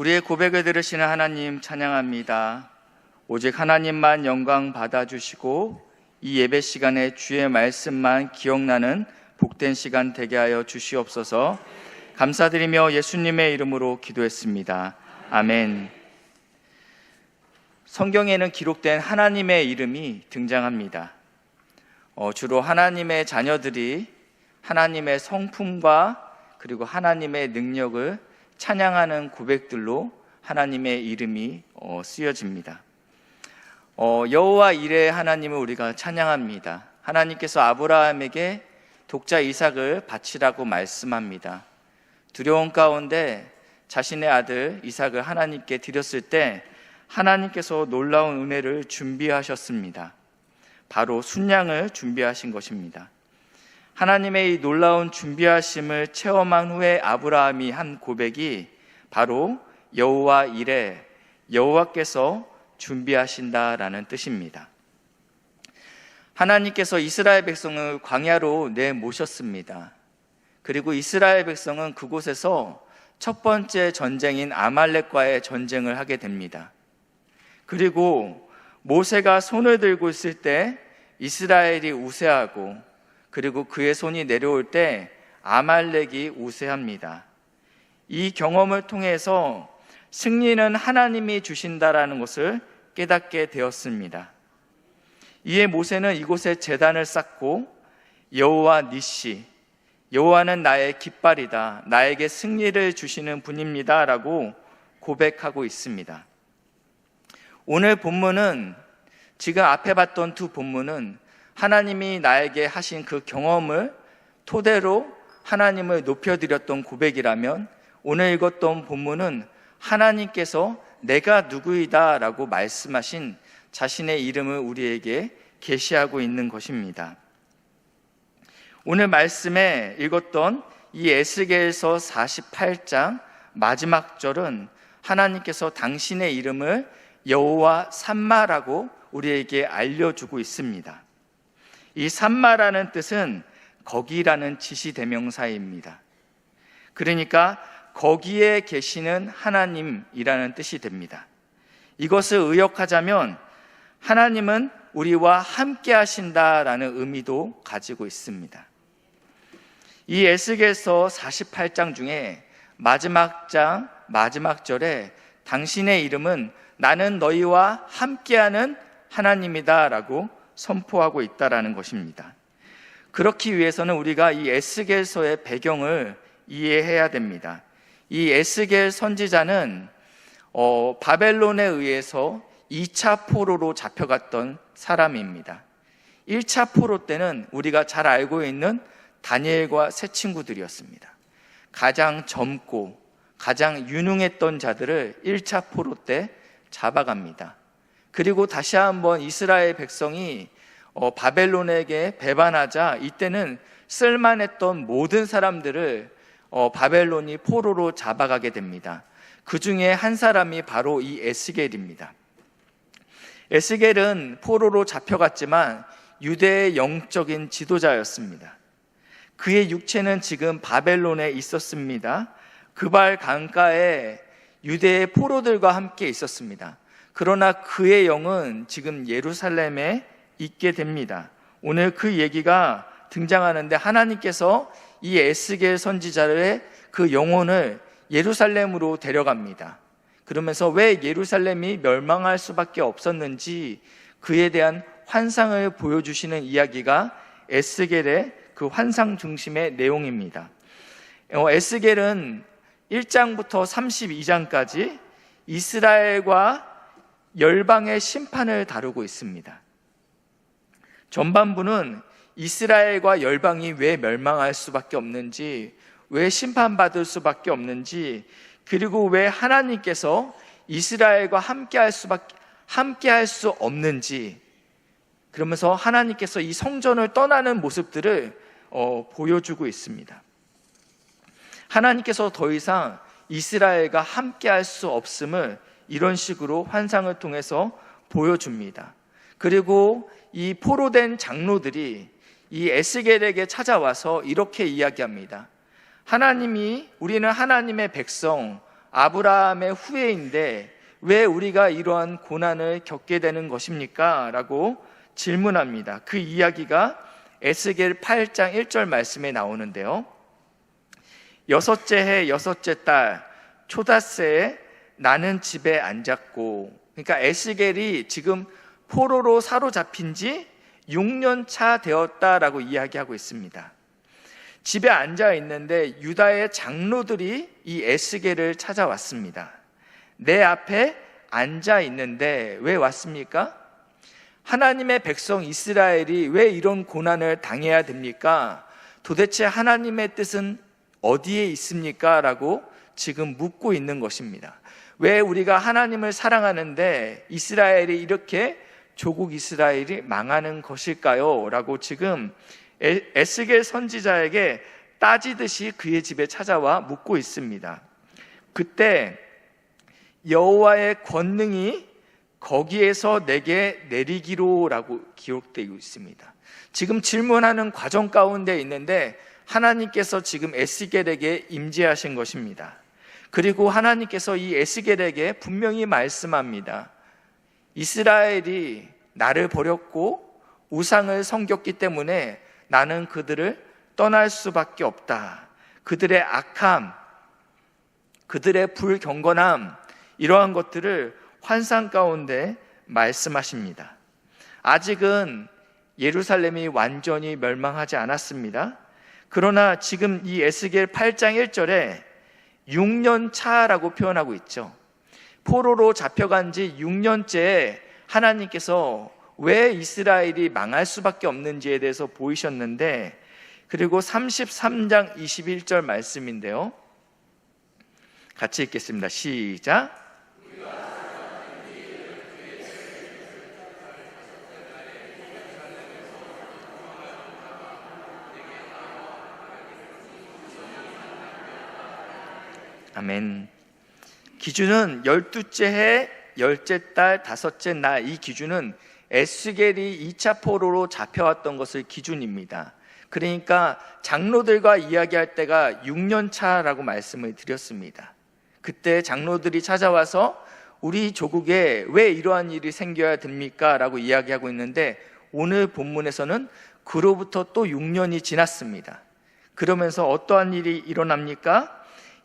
우리의 고백을 들으시는 하나님 찬양합니다. 오직 하나님만 영광 받아주시고 이 예배 시간에 주의 말씀만 기억나는 복된 시간 되게 하여 주시옵소서. 감사드리며 예수님의 이름으로 기도했습니다. 아멘. 성경에는 기록된 하나님의 이름이 등장합니다. 주로 하나님의 자녀들이 하나님의 성품과 그리고 하나님의 능력을 찬양하는 고백들로 하나님의 이름이 쓰여집니다. 여호와 이레의 하나님을 우리가 찬양합니다. 하나님께서 아브라함에게 독자 이삭을 바치라고 말씀합니다. 두려움 가운데 자신의 아들 이삭을 하나님께 드렸을 때 하나님께서 놀라운 은혜를 준비하셨습니다. 바로 순양을 준비하신 것입니다. 하나님의 이 놀라운 준비하심을 체험한 후에 아브라함이 한 고백이 바로 여호와 이레, 여호와께서 준비하신다라는 뜻입니다. 하나님께서 이스라엘 백성을 광야로 내모셨습니다. 그리고 이스라엘 백성은 그곳에서 첫 번째 전쟁인 아말렉과의 전쟁을 하게 됩니다. 그리고 모세가 손을 들고 있을 때 이스라엘이 우세하고, 그리고 그의 손이 내려올 때 아말렉이 우세합니다. 이 경험을 통해서 승리는 하나님이 주신다라는 것을 깨닫게 되었습니다. 이에 모세는 이곳에 제단을 쌓고 여호와 니시, 여호와는 나의 깃발이다, 나에게 승리를 주시는 분입니다 라고 고백하고 있습니다. 오늘 본문은, 지금 앞에 봤던 두 본문은 하나님이 나에게 하신 그 경험을 토대로 하나님을 높여드렸던 고백이라면, 오늘 읽었던 본문은 하나님께서 내가 누구이다 라고 말씀하신 자신의 이름을 우리에게 계시하고 있는 것입니다. 오늘 말씀에 읽었던 이 에스겔서 48장 마지막 절은 하나님께서 당신의 이름을 여호와 삼마라고 우리에게 알려주고 있습니다. 이 삼마라는 뜻은 거기라는 지시대명사입니다. 그러니까 거기에 계시는 하나님이라는 뜻이 됩니다. 이것을 의역하자면 하나님은 우리와 함께 하신다라는 의미도 가지고 있습니다. 이 에스겔서 48장 중에 마지막 장 마지막 절에 당신의 이름은 나는 너희와 함께하는 하나님이다 라고 선포하고 있다라는 것입니다. 그렇기 위해서는 우리가 이 에스겔서의 배경을 이해해야 됩니다. 이 에스겔 선지자는 바벨론에 의해서 2차 포로로 잡혀갔던 사람입니다. 1차 포로 때는 우리가 잘 알고 있는 다니엘과 세 친구들이었습니다. 가장 젊고 가장 유능했던 자들을 1차 포로 때 잡아갑니다. 그리고 다시 한번 이스라엘 백성이 바벨론에게 배반하자 이때는 쓸만했던 모든 사람들을 바벨론이 포로로 잡아가게 됩니다. 그 중에 한 사람이 바로 이 에스겔입니다. 에스겔은 포로로 잡혀갔지만 유대의 영적인 지도자였습니다. 그의 육체는 지금 바벨론에 있었습니다. 그발 강가에 유대의 포로들과 함께 있었습니다. 그러나 그의 영은 지금 예루살렘에 있게 됩니다. 오늘 그 얘기가 등장하는데 하나님께서 이 에스겔 선지자의 그 영혼을 예루살렘으로 데려갑니다. 그러면서 왜 예루살렘이 멸망할 수밖에 없었는지 그에 대한 환상을 보여주시는 이야기가 에스겔의 그 환상 중심의 내용입니다. 에스겔은 1장부터 32장까지 이스라엘과 열방의 심판을 다루고 있습니다. 전반부는 이스라엘과 열방이 왜 멸망할 수밖에 없는지, 왜 심판받을 수밖에 없는지, 그리고 왜 하나님께서 이스라엘과 함께할 수 없는지, 그러면서 하나님께서 이 성전을 떠나는 모습들을 보여주고 있습니다. 하나님께서 더 이상 이스라엘과 함께할 수 없음을 이런 식으로 환상을 통해서 보여줍니다. 그리고 이 포로된 장로들이 이 에스겔에게 찾아와서 이렇게 이야기합니다. 우리는 하나님의 백성, 아브라함의 후예인데 왜 우리가 이러한 고난을 겪게 되는 것입니까? 라고 질문합니다. 그 이야기가 에스겔 8장 1절 말씀에 나오는데요. 여섯째 해 여섯째 달 초닷새에 나는 집에 앉았고, 그러니까 에스겔이 지금 포로로 사로잡힌 지 6년 차 되었다라고 이야기하고 있습니다. 집에 앉아 있는데 유다의 장로들이 이 에스겔을 찾아왔습니다. 내 앞에 앉아 있는데 왜 왔습니까? 하나님의 백성 이스라엘이 왜 이런 고난을 당해야 됩니까? 도대체 하나님의 뜻은 어디에 있습니까? 라고 지금 묻고 있는 것입니다. 왜 우리가 하나님을 사랑하는데 이스라엘이 이렇게 조국 이스라엘이 망하는 것일까요? 라고 지금 에스겔 선지자에게 따지듯이 그의 집에 찾아와 묻고 있습니다. 그때 여호와의 권능이 거기에서 내게 내리기로라고 기록되고 있습니다. 지금 질문하는 과정 가운데 있는데 하나님께서 지금 에스겔에게 임재하신 것입니다. 그리고 하나님께서 이 에스겔에게 분명히 말씀합니다. 이스라엘이 나를 버렸고 우상을 섬겼기 때문에 나는 그들을 떠날 수밖에 없다. 그들의 악함, 그들의 불경건함, 이러한 것들을 환상 가운데 말씀하십니다. 아직은 예루살렘이 완전히 멸망하지 않았습니다. 그러나 지금 이 에스겔 8장 1절에 6년 차라고 표현하고 있죠. 포로로 잡혀간 지 6년째에 하나님께서 왜 이스라엘이 망할 수밖에 없는지에 대해서 보이셨는데, 그리고 33장 21절 말씀인데요. 같이 읽겠습니다. 시작. 아멘. 기준은 12째 해, 10째 달, 5째 날, 이 기준은 에스겔이 2차 포로로 잡혀왔던 것을 기준입니다. 그러니까 장로들과 이야기할 때가 6년 차라고 말씀을 드렸습니다. 그때 장로들이 찾아와서 우리 조국에 왜 이러한 일이 생겨야 됩니까? 라고 이야기하고 있는데, 오늘 본문에서는 그로부터 또 6년이 지났습니다. 그러면서 어떠한 일이 일어납니까?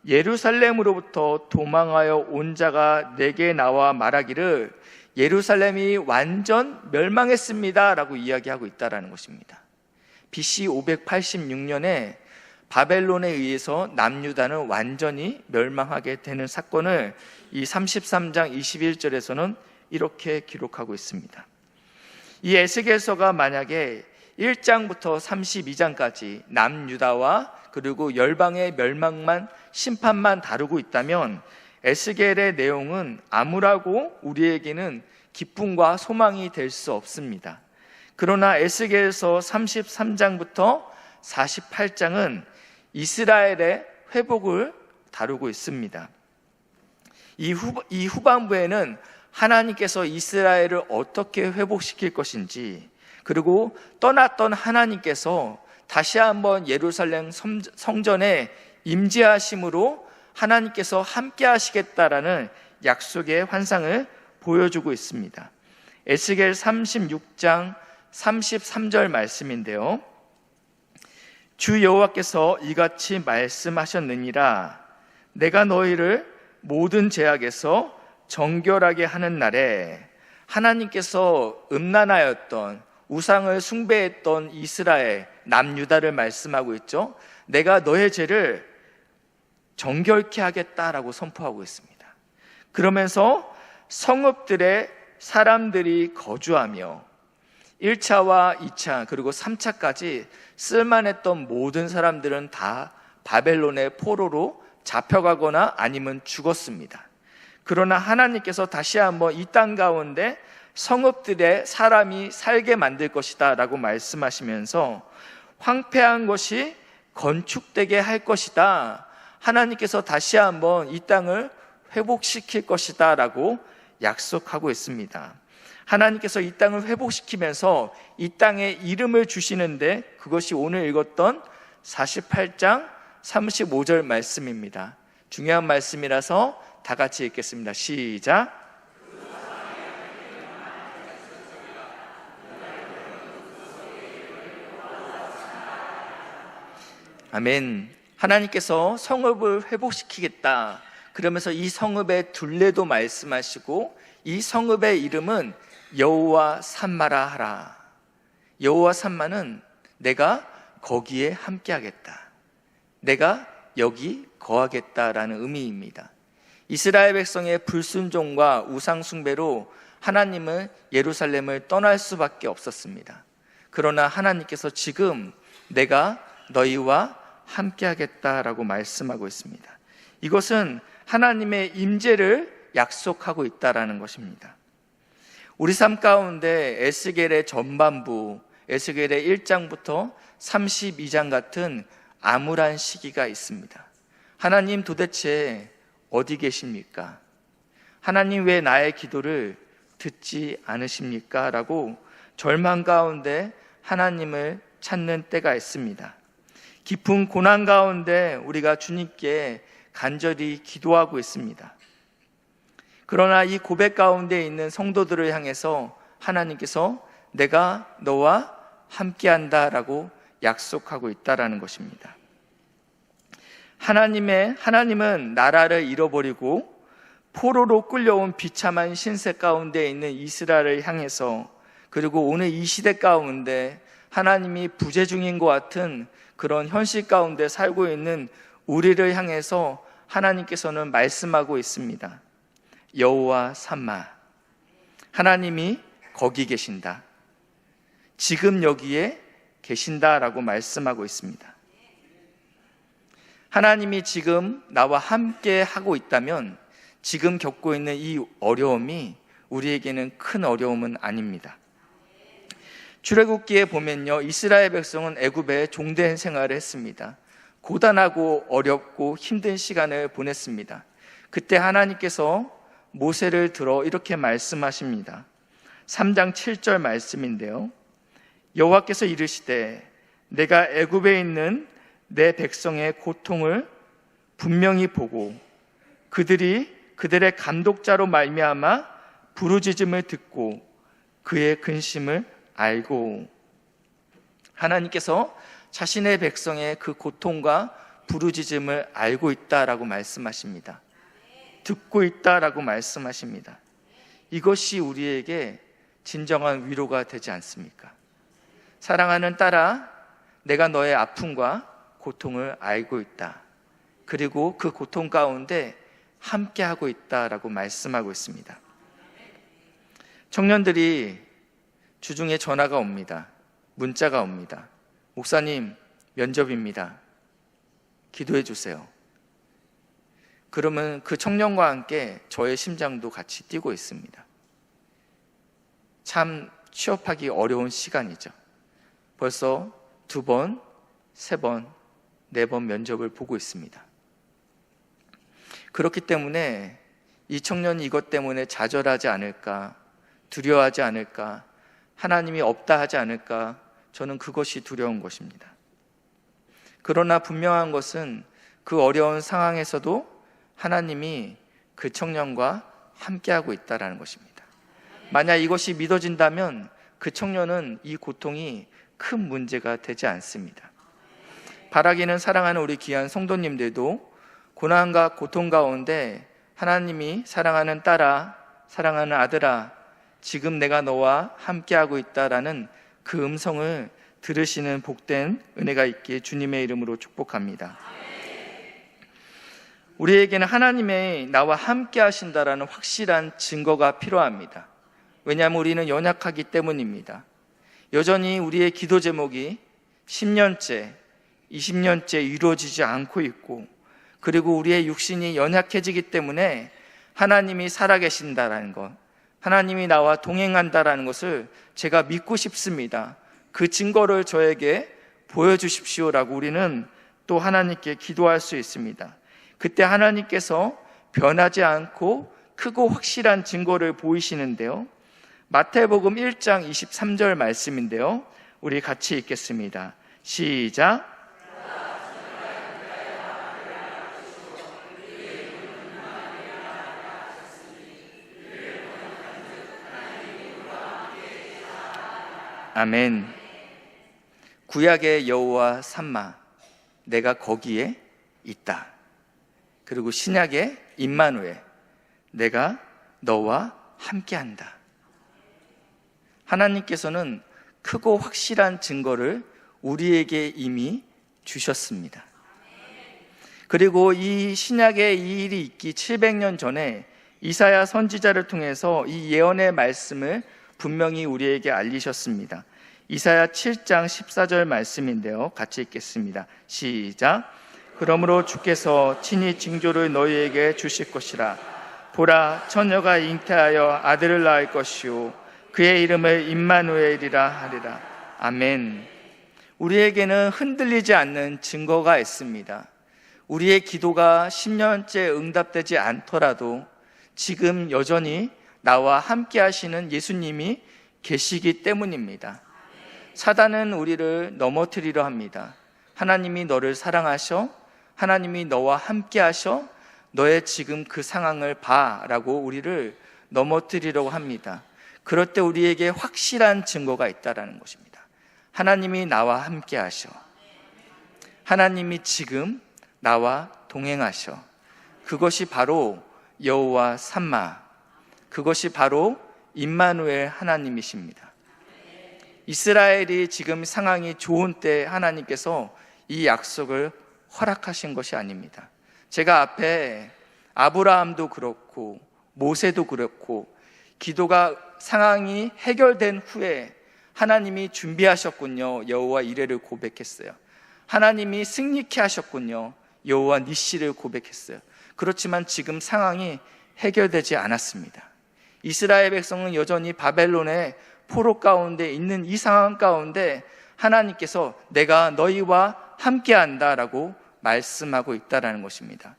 예루살렘으로부터 도망하여 온 자가 내게 나와 말하기를 예루살렘이 완전 멸망했습니다 라고 이야기하고 있다는 것입니다. BC 586년에 바벨론에 의해서 남유다는 완전히 멸망하게 되는 사건을 이 33장 21절에서는 이렇게 기록하고 있습니다. 이 에스겔서가 만약에 1장부터 32장까지 남유다와 그리고 열방의 멸망만, 심판만 다루고 있다면 에스겔의 내용은 아무라고 우리에게는 기쁨과 소망이 될 수 없습니다. 그러나 에스겔서 33장부터 48장은 이스라엘의 회복을 다루고 있습니다. 이 후반부에는 하나님께서 이스라엘을 어떻게 회복시킬 것인지, 그리고 떠났던 하나님께서 다시 한번 예루살렘 성전에 임재하심으로 하나님께서 함께 하시겠다라는 약속의 환상을 보여주고 있습니다. 에스겔 36장 33절 말씀인데요. 주 여호와께서 이같이 말씀하셨느니라. 내가 너희를 모든 죄악에서 정결하게 하는 날에, 하나님께서 음란하였던 우상을 숭배했던 이스라엘 남유다를 말씀하고 있죠. 내가 너의 죄를 정결케 하겠다라고 선포하고 있습니다. 그러면서 성읍들의 사람들이 거주하며 1차와 2차 그리고 3차까지 쓸만했던 모든 사람들은 다 바벨론의 포로로 잡혀가거나 아니면 죽었습니다. 그러나 하나님께서 다시 한번 이 땅 가운데 성읍들의 사람이 살게 만들 것이다 라고 말씀하시면서 황폐한 것이 건축되게 할 것이다, 하나님께서 다시 한번 이 땅을 회복시킬 것이다 라고 약속하고 있습니다. 하나님께서 이 땅을 회복시키면서 이 땅에 이름을 주시는데, 그것이 오늘 읽었던 48장 35절 말씀입니다. 중요한 말씀이라서 다 같이 읽겠습니다. 시작. 아멘. 하나님께서 성읍을 회복시키겠다 그러면서 이 성읍의 둘레도 말씀하시고 이 성읍의 이름은 여호와 삼마라 하라. 여호와 삼마는 내가 거기에 함께하겠다, 내가 여기 거하겠다라는 의미입니다. 이스라엘 백성의 불순종과 우상숭배로 하나님은 예루살렘을 떠날 수밖에 없었습니다. 그러나 하나님께서 지금 내가 너희와 함께하겠다라고 말씀하고 있습니다. 이것은 하나님의 임재를 약속하고 있다라는 것입니다. 우리 삶 가운데 에스겔의 전반부, 에스겔의 1장부터 32장 같은 암울한 시기가 있습니다. 하나님 도대체 어디 계십니까? 하나님 왜 나의 기도를 듣지 않으십니까? 라고 절망 가운데 하나님을 찾는 때가 있습니다. 깊은 고난 가운데 우리가 주님께 간절히 기도하고 있습니다. 그러나 이 고백 가운데 있는 성도들을 향해서 하나님께서 내가 너와 함께한다라고 약속하고 있다라는 것입니다. 하나님은 나라를 잃어버리고 포로로 끌려온 비참한 신세 가운데 있는 이스라엘을 향해서, 그리고 오늘 이 시대 가운데 하나님이 부재 중인 것 같은 그런 현실 가운데 살고 있는 우리를 향해서 하나님께서는 말씀하고 있습니다. 여호와 삼마, 하나님이 거기 계신다, 지금 여기에 계신다라고 말씀하고 있습니다. 하나님이 지금 나와 함께 하고 있다면 지금 겪고 있는 이 어려움이 우리에게는 큰 어려움은 아닙니다. 출애굽기에 보면요, 이스라엘 백성은 애굽에 종된 생활을 했습니다. 고단하고 어렵고 힘든 시간을 보냈습니다. 그때 하나님께서 모세를 들어 이렇게 말씀하십니다. 3장 7절 말씀인데요, 여호와께서 이르시되 내가 애굽에 있는 내 백성의 고통을 분명히 보고 그들의 감독자로 말미암아 부르짖음을 듣고 그의 근심을 알고. 하나님께서 자신의 백성의 그 고통과 부르짖음을 알고 있다라고 말씀하십니다. 듣고 있다라고 말씀하십니다. 이것이 우리에게 진정한 위로가 되지 않습니까? 사랑하는 딸아, 내가 너의 아픔과 고통을 알고 있다, 그리고 그 고통 가운데 함께하고 있다라고 말씀하고 있습니다. 청년들이 주중에 전화가 옵니다. 문자가 옵니다. 목사님, 면접입니다. 기도해 주세요. 그러면 그 청년과 함께 저의 심장도 같이 뛰고 있습니다. 참 취업하기 어려운 시간이죠. 벌써 2번, 3번, 4번 면접을 보고 있습니다. 그렇기 때문에 이 청년이 이것 때문에 좌절하지 않을까, 두려워하지 않을까, 하나님이 없다 하지 않을까, 저는 그것이 두려운 것입니다. 그러나 분명한 것은 그 어려운 상황에서도 하나님이 그 청년과 함께하고 있다는 것입니다. 만약 이것이 믿어진다면 그 청년은 이 고통이 큰 문제가 되지 않습니다. 바라기는 사랑하는 우리 귀한 성도님들도 고난과 고통 가운데 하나님이 사랑하는 딸아, 사랑하는 아들아, 지금 내가 너와 함께하고 있다라는 그 음성을 들으시는 복된 은혜가 있기에 주님의 이름으로 축복합니다. 우리에게는 하나님의 나와 함께 하신다라는 확실한 증거가 필요합니다. 왜냐하면 우리는 연약하기 때문입니다. 여전히 우리의 기도 제목이 10년째, 20년째 이루어지지 않고 있고, 그리고 우리의 육신이 연약해지기 때문에 하나님이 살아계신다라는 것, 하나님이 나와 동행한다라는 것을 제가 믿고 싶습니다. 그 증거를 저에게 보여주십시오라고 우리는 또 하나님께 기도할 수 있습니다. 그때 하나님께서 변하지 않고 크고 확실한 증거를 보이시는데요, 마태복음 1장 23절 말씀인데요, 우리 같이 읽겠습니다. 시작. 아멘. 구약의 여호와 삼마, 내가 거기에 있다. 그리고 신약의 임마누엘, 내가 너와 함께한다. 하나님께서는 크고 확실한 증거를 우리에게 이미 주셨습니다. 그리고 이 신약의 이 일이 있기 700년 전에 이사야 선지자를 통해서 이 예언의 말씀을 분명히 우리에게 알리셨습니다. 이사야 7장 14절 말씀인데요, 같이 읽겠습니다. 시작. 그러므로 주께서 친히 징조를 너희에게 주실 것이라. 보라, 처녀가 잉태하여 아들을 낳을 것이요 그의 이름을 임마누엘이라 하리라. 아멘. 우리에게는 흔들리지 않는 증거가 있습니다. 우리의 기도가 10년째 응답되지 않더라도 지금 여전히 나와 함께 하시는 예수님이 계시기 때문입니다. 사단은 우리를 넘어뜨리려 합니다. 하나님이 너를 사랑하셔, 하나님이 너와 함께 하셔, 너의 지금 그 상황을 봐 라고 우리를 넘어뜨리려고 합니다. 그럴 때 우리에게 확실한 증거가 있다는 것입니다. 하나님이 나와 함께 하셔, 하나님이 지금 나와 동행하셔. 그것이 바로 여호와 삼마, 그것이 바로 임마누엘 하나님이십니다. 이스라엘이 지금 상황이 좋은 때 하나님께서 이 약속을 허락하신 것이 아닙니다. 제가 앞에 아브라함도 그렇고 모세도 그렇고 기도가 상황이 해결된 후에 하나님이 준비하셨군요, 여호와 이레를 고백했어요. 하나님이 승리케 하셨군요, 여호와 니시를 고백했어요. 그렇지만 지금 상황이 해결되지 않았습니다. 이스라엘 백성은 여전히 바벨론의 포로 가운데 있는 이 상황 가운데 하나님께서 내가 너희와 함께한다 라고 말씀하고 있다는 것입니다.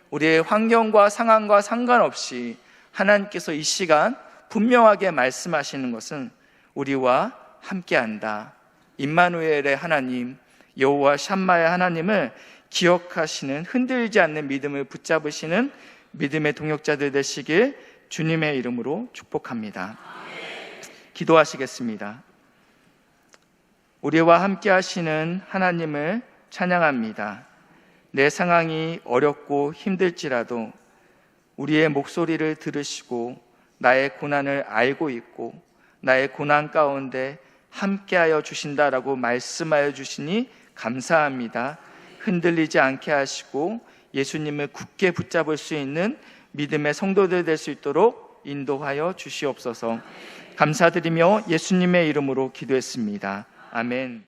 우리의 환경과 상황과 상관없이 하나님께서 이 시간 분명하게 말씀하시는 것은 우리와 함께한다. 임마누엘의 하나님, 여호와 샴마의 하나님을 기억하시는, 흔들리지 않는 믿음을 붙잡으시는 믿음의 동역자들 되시길 주님의 이름으로 축복합니다. 기도하시겠습니다. 우리와 함께 하시는 하나님을 찬양합니다. 내 상황이 어렵고 힘들지라도 우리의 목소리를 들으시고 나의 고난을 알고 있고 나의 고난 가운데 함께하여 주신다라고 말씀하여 주시니 감사합니다. 흔들리지 않게 하시고 예수님을 굳게 붙잡을 수 있는 믿음의 성도들 될 수 있도록 인도하여 주시옵소서. 감사드리며 예수님의 이름으로 기도했습니다. 아멘.